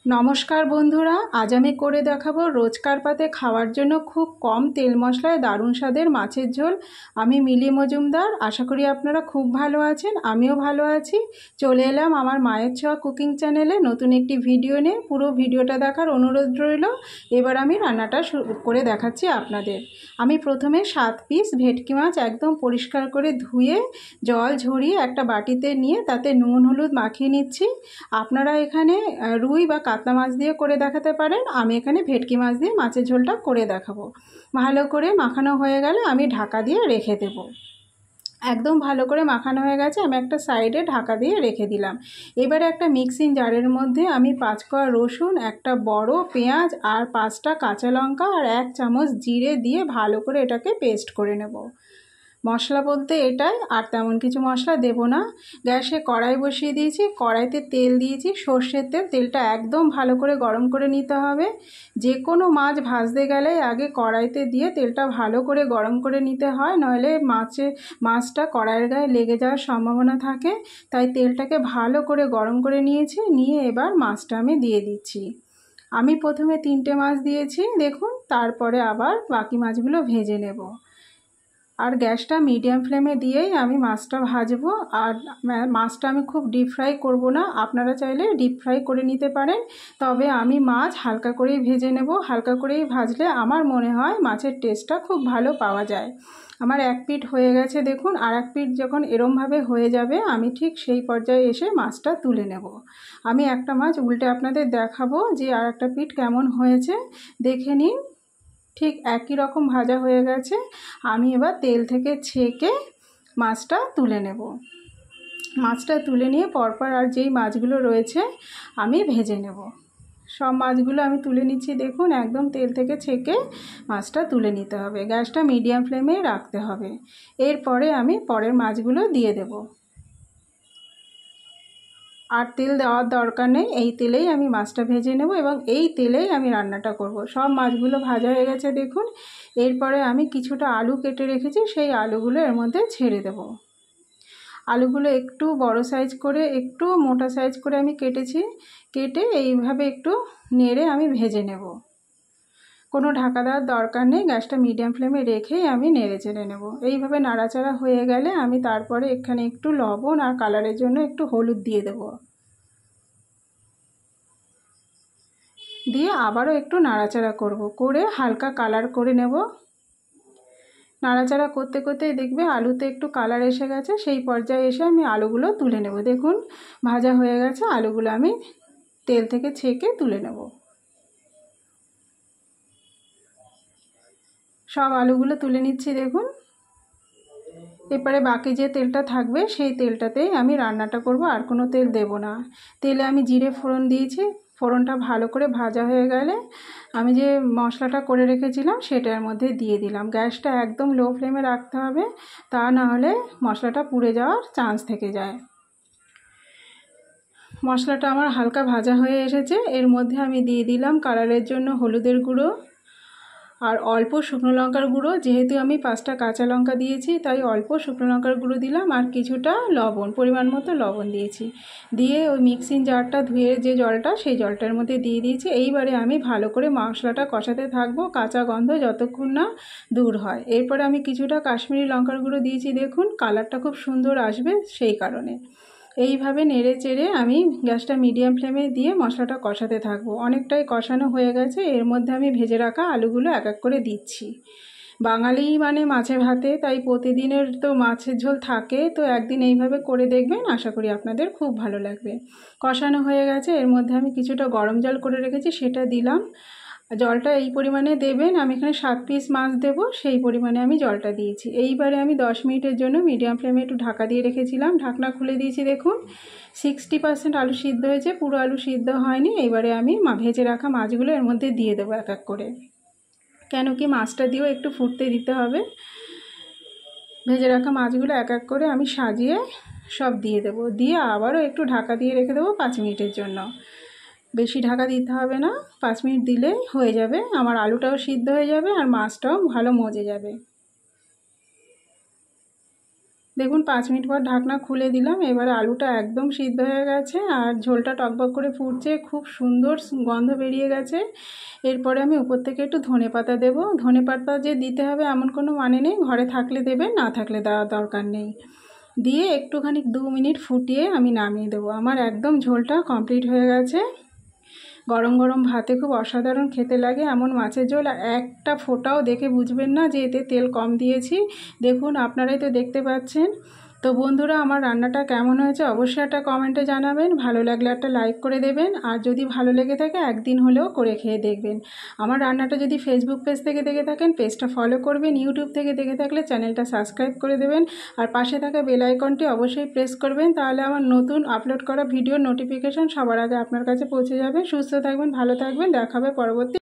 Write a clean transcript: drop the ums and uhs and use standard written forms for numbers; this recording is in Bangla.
নমস্কার বন্ধুরা, আজ আমি করে দেখাবো রোজকার পাতে খাওয়ার জন্য খুব কম তেল মশলায় দারুণ স্বাদের মাছের ঝোল। আমি মিলি মজুমদার। আশা করি আপনারা খুব ভালো আছেন, আমিও ভালো আছি। চলে এলাম আমার মায়ের ছোঁয়া কুকিং চ্যানেলে নতুন একটি ভিডিও নিয়ে। পুরো ভিডিওটা দেখার অনুরোধ রইল। এবার আমি রান্নাটা শুরু করে দেখাচ্ছি আপনাদের। আমি প্রথমে 7 পিস ভেটকি মাছ একদম পরিষ্কার করে ধুয়ে জল ঝরিয়ে একটা বাটিতে নিয়ে তাতে নুন হলুদ মাখিয়ে নিচ্ছি। আপনারা এখানে রুই বা কাতলা মাছ দিয়ে করে দেখাতে পারেন, আমি এখানে ভেটকি মাছ দিয়ে মাছের ঝোলটা করে দেখাবো। ভালো করে মাখানো হয়ে গেলে আমি ঢাকা দিয়ে রেখে দেব। একদম ভালো করে মাখানো হয়ে গেছে, আমি একটা সাইডে ঢাকা দিয়ে রেখে দিলাম। এবারে একটা মিক্সিং জারের মধ্যে আমি 5 কোয়া রসুন, একটা বড় পেঁয়াজ আর 5টা কাঁচা লঙ্কা আর 1 চামচ জিরে দিয়ে ভালো করে এটাকে পেস্ট করে নেব। মশলা বলতে এটাই, আর তেমন কিছু মশলা দেব না। গ্যাসে কড়াই বসিয়ে দিয়েছি, কড়াইতে তেল দিয়েছি, সর্ষের তেল। তেলটা একদম ভালো করে গরম করে নিতে হবে। যে কোনো মাছ ভাজতে গেলে আগে কড়াইতে দিয়ে তেলটা ভালো করে গরম করে নিতে হয়, নইলে মাছটা কড়াইয়ের গায়ে লেগে যাওয়ার সম্ভাবনা থাকে। তাই তেলটাকে ভালো করে গরম করে নিয়েছি, নিয়ে এবার মাছটা আমি দিয়ে দিচ্ছি। আমি প্রথমে 3টে মাছ দিয়েছি দেখুন, তারপরে আবার বাকি মাছগুলো ভেজে নেব। আর গ্যাসটা মিডিয়াম ফ্লেমে দিয়েই আমি মাছটা ভাজবো। আর মাছটা আমি খুব ডিপ ফ্রাই করব না, আপনারা চাইলে ডিপ ফ্রাই করে নিতে পারেন। তবে আমি মাছ হালকা করেই ভেজে নেব। হালকা করেই ভাজলে আমার মনে হয় মাছের টেস্টটা খুব ভালো পাওয়া যায়। আমার 1 পিঠ হয়ে গেছে দেখুন, আর 1 পিঠ যখন এরমভাবে হয়ে যাবে আমি ঠিক সেই পর্যায়ে এসে মাছটা তুলে নেব। আমি একটা মাছ উল্টে আপনাদের দেখাবো যে আর একটা পিঠ কেমন হয়েছে, দেখে নিন। ঠিক একই রকম ভাজা হয়ে গেছে। আমি এবার তেল থেকে ছেঁকে মাছটা তুলে নেব। মাছটা তুলে নিয়ে পরপর আর যেই মাছগুলো রয়েছে আমি ভেজে নেব। সব মাছগুলো আমি তুলে নিচ্ছি দেখুন, একদম তেল থেকে ছেঁকে মাছটা তুলে নিতে হবে। গ্যাসটা মিডিয়াম ফ্লেমে রাখতে হবে। এরপরে আমি পরের মাছগুলো দিয়ে দেব। আর তেল দেওয়ার দরকার নেই, এই তেলেই আমি মাছটা ভেজে নেব এবং এই তেলেই আমি রান্নাটা করব। সব মাছগুলো ভাজা হয়ে গেছে দেখুন। এরপরে আমি কিছুটা আলু কেটে রেখেছি, সেই আলুগুলো এর মধ্যে ছেড়ে দেব। আলুগুলো একটু বড় সাইজ করে, একটু মোটা সাইজ করে আমি কেটেছি। কেটে এইভাবে একটু নেড়ে আমি ভেজে নেব। কোনো ঢাকা দেওয়ার দরকার নেই, গ্যাসটা মিডিয়াম ফ্লেমে রেখেই আমি নেড়ে চেড়ে নেব। এইভাবে নাড়াচাড়া হয়ে গেলে আমি তারপরে এখানে একটু লবণ আর কালারের জন্য একটু হলুদ দিয়ে দেব। দিয়ে আবারও একটু নাড়াচাড়া করব, করে হালকা কালার করে নেব। নাড়াচাড়া করতে করতেই দেখবে আলুতে একটু কালার এসে গেছে, সেই পর্যায়ে এসে আমি আলুগুলো তুলে নেব। দেখুন ভাজা হয়ে গেছে, আলুগুলো আমি তেল থেকে ছেঁকে তুলে নেব। সব আলুগুলো তুলে নিচ্ছি দেখুন। এরপরে বাকি যে তেলটা থাকবে সেই তেলটাতেই আমি রান্নাটা করব, আর কোনো তেল দেব না। তেলে আমি জিরে ফোড়ন দিয়েছি। ফোড়নটা ভালো করে ভাজা হয়ে গেলে আমি যে মশলাটা করে রেখেছিলাম সেটার মধ্যে দিয়ে দিলাম। গ্যাসটা একদম লো ফ্লেমে রাখতে হবে, তা না হলে মশলাটা পুড়ে যাওয়ার চান্স থেকে যায়। মশলাটা আমার হালকা ভাজা হয়ে এসেছে, এর মধ্যে আমি দিয়ে দিলাম কালারের জন্য হলুদের গুঁড়ো আর অল্প শুকনো লঙ্কার গুঁড়ো। যেহেতু আমি 5টা কাঁচা লঙ্কা দিয়েছি তাই অল্প শুকনো লঙ্কার গুঁড়ো দিলাম, আর কিছুটা লবণ, পরিমাণ মতো লবণ দিয়েছি। দিয়ে ওই মিক্সিং জারটা ধুয়ে যে জলটা, সেই জলটার মধ্যে দিয়ে দিয়েছি। এইবারে আমি ভালো করে মশলাটা কষাতে থাকবো, কাঁচা গন্ধ যতক্ষণ না দূর হয়। এরপরে আমি কিছুটা কাশ্মীরি লঙ্কার গুঁড়ো দিয়েছি দেখুন, কালারটা খুব সুন্দর আসবে সেই কারণে। এইভাবে নেড়ে চেড়ে আমি গ্যাসটা মিডিয়াম ফ্লেমে দিয়ে মশলাটা কষাতে থাকবো। অনেকটাই কষানো হয়ে গেছে, এর মধ্যে আমি ভেজে রাখা আলুগুলো এক এক করে দিচ্ছি। বাঙালি মানে মাছে ভাতে, তাই প্রতিদিনের তো মাছের ঝোল থাকে, তো একদিন এইভাবে করে দেখবেন, আশা করি আপনাদের খুব ভালো লাগবে। কষানো হয়ে গেছে, এর মধ্যে আমি কিছুটা গরম জল করে রেখেছি সেটা দিলাম। জলটা এই পরিমাণে দেবেন, আমি এখানে 7 পিস মাছ দেব, সেই পরিমাণে আমি জলটা দিয়েছি। এইবারে আমি 10 মিনিটের জন্য মিডিয়াম ফ্লেমে একটু ঢাকা দিয়ে রেখেছিলাম। ঢাকনা খুলে দিয়েছি দেখুন, 60% আলু সিদ্ধ হয়েছে, পুরো আলু সিদ্ধ হয়নি। এইবারে আমি ভেজে রাখা মাছগুলো এর মধ্যে দিয়ে দেবো এক এক করে, কেন কি মাছটা দিয়েও একটু ফুটতে দিতে হবে। ভেজে রাখা মাছগুলো এক এক করে আমি সাজিয়ে সব দিয়ে দেবো, দিয়ে আবারও একটু ঢাকা দিয়ে রেখে দেবো 5 মিনিটের জন্য। বেশি ঢাকা দিতে হবে না, 5 মিনিট দিলেই হয়ে যাবে। আমার আলুটাও সিদ্ধ হয়ে যাবে আর মাছটাও ভালো মজে যাবে। দেখুন 5 মিনিট পর ঢাকনা খুলে দিলাম। এবারে আলুটা একদম সিদ্ধ হয়ে গেছে আর ঝোলটা টকবক করে ফুটছে, খুব সুন্দর গন্ধ বেরিয়ে গেছে। এরপরে আমি উপর থেকে একটু ধনেপাতা দেবো। ধনেপাতা যে দিতে হবে এমন কোনো মানে নেই, ঘরে থাকলে দেবেন, না থাকলে দেওয়ার দরকার নেই। দিয়ে একটুখানি 2 মিনিট ফুটিয়ে আমি নামিয়ে দেবো। আমার একদম ঝোলটা কমপ্লিট হয়ে গেছে। গরম গরম ভাতে খুব অসাধারণ খেতে লাগে এমন মাছের ঝোল। আর একটা ফোঁটাও দেখে বুঝবেন না যে এতে তেল কম দিয়েছি। দেখুন, আপনারাই তো দেখতে পাচ্ছেন। তো বন্ধুরা, আমার রান্নাটা কেমন হয়েছে অবশ্যই একটা কমেন্টে জানাবেন। ভালো লাগলে একটা লাইক করে দেবেন, আর যদি ভালো লেগে থাকে একদিন হলেও করে খেয়ে দেখবেন। আমার রান্নাটা যদি ফেসবুক পেজ থেকে দেখে থাকেন, পেজটা ফলো করবেন। ইউটিউব থেকে দেখে থাকলে চ্যানেলটা সাবস্ক্রাইব করে দেবেন, আর পাশে থাকা বেল আইকনটি অবশ্যই প্রেস করবেন। তাহলে আমার নতুন আপলোড করা ভিডিওর নোটিফিকেশন সবার আগে আপনার কাছে পৌঁছে যাবে। সুস্থ থাকবেন, ভালো থাকবেন, দেখা হবে পরবর্তী